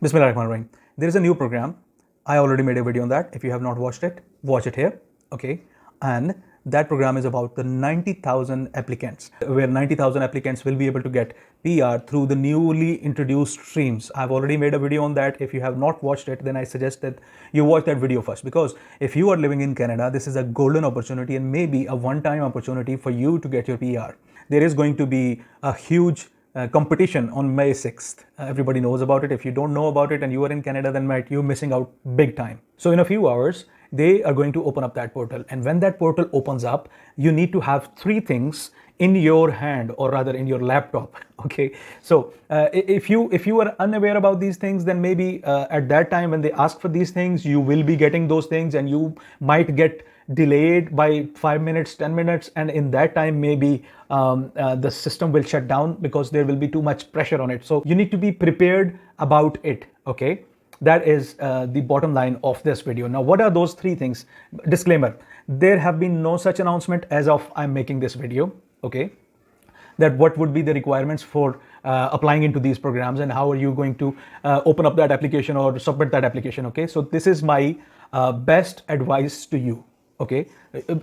Bismillahirrahmanirrahim. There is a new program. I already made a video on that. If you have not watched it, watch it here. Okay. And that program is about the 90,000 applicants, where 90,000 applicants will be able to get PR through the newly introduced streams. I've already made a video on that. If you have not watched it, then I suggest that you watch that video first, because if you are living in Canada, this is a golden opportunity and maybe a one-time opportunity for you to get your PR. There is going to be a huge competition on May 6th. Everybody knows about it. If you don't know about it and you are in Canada, then you're missing out big time. So in a few hours, they are going to open up that portal. And when that portal opens up, you need to have three things in your hand, or rather in your laptop. Okay. So if you are unaware about these things, then maybe at that time when they ask for these things, you will be getting those things and you might get delayed by 5 minutes, 10 minutes, and in that time maybe the system will shut down because there will be too much pressure on it. So you need to be prepared about it. Okay, that is the bottom line of this video. Now, what are those three things? Disclaimer: there have been no such announcement as of I'm making this video. Okay, that what would be the requirements for applying into these programs and how are you going to open up that application or submit that application. Okay, so this is my best advice to you. Okay,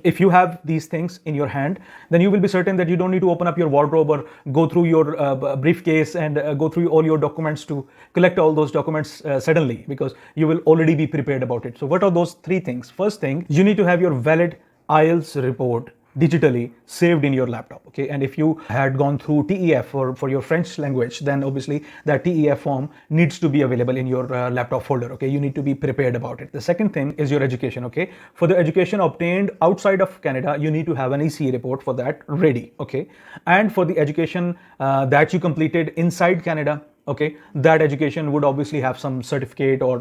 if you have these things in your hand, then you will be certain that you don't need to open up your wardrobe or go through your briefcase and go through all your documents to collect all those documents suddenly, because you will already be prepared about it. So what are those three things? First thing, you need to have your valid IELTS report digitally saved in your laptop. Okay, and if you had gone through TEF for your French language, then obviously that TEF form needs to be available in your laptop folder. Okay, you need to be prepared about it. The second thing is your education. Okay, for the education obtained outside of Canada, you need to have an ECA report for that ready. Okay, and for the education that you completed inside Canada, okay, that education would obviously have some certificate or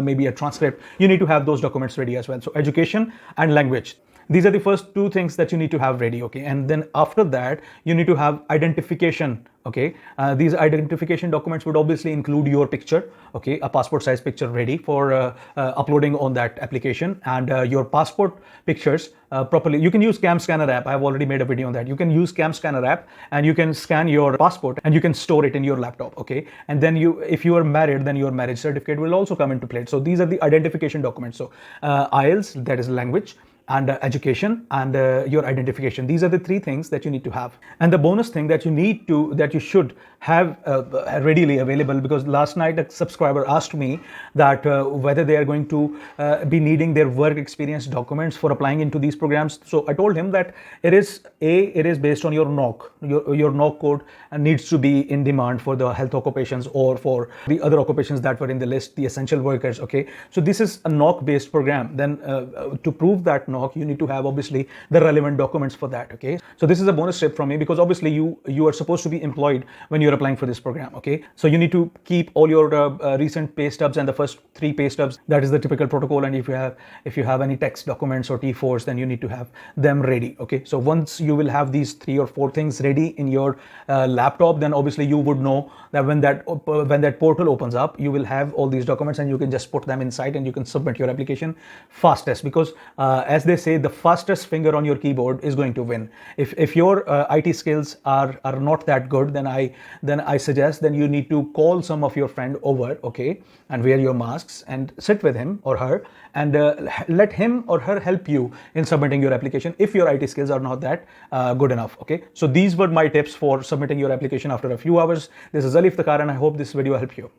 maybe a transcript. You need to have those documents ready as well. So education and language, these are the first two things that you need to have ready. Okay, and then after that you need to have identification. Okay, these identification documents would obviously include your picture. Okay, a passport size picture ready for uploading on that application, and your passport pictures properly. You can use Cam Scanner app. I've already made a video on that. You can use Cam Scanner app and you can scan your passport and you can store it in your laptop. Okay, and then if you are married, then your marriage certificate will also come into play. So these are the identification documents. So IELTS, that is language, and education, and your identification. These are the three things that you need to have. And the bonus thing that you should have readily available, because last night a subscriber asked me that whether they are going to be needing their work experience documents for applying into these programs. So I told him that it is based on your NOC. Your NOC code needs to be in demand for the health occupations or for the other occupations that were in the list, the essential workers. Okay, so this is a NOC based program. Then to prove that NOC, you need to have obviously the relevant documents for that. Okay, so this is a bonus tip from me, because obviously you are supposed to be employed when you're applying for this program. Okay, so you need to keep all your recent pay stubs and the first 3 pay stubs. That is the typical protocol. And if you have any tax documents or T4s, then you need to have them ready. Okay, so once you will have these 3 or 4 things ready in your laptop, then obviously you would know that when that portal opens up, you will have all these documents and you can just put them inside and you can submit your application fastest, because as they say, the fastest finger on your keyboard is going to win. If your IT skills are not that good, then I suggest then you need to call some of your friend over, okay, and wear your masks and sit with him or her and let him or her help you in submitting your application if your IT skills are not that good enough. Okay, so these were my tips for submitting your application after a few hours. This is Ali Iftikhar and I hope this video helped you.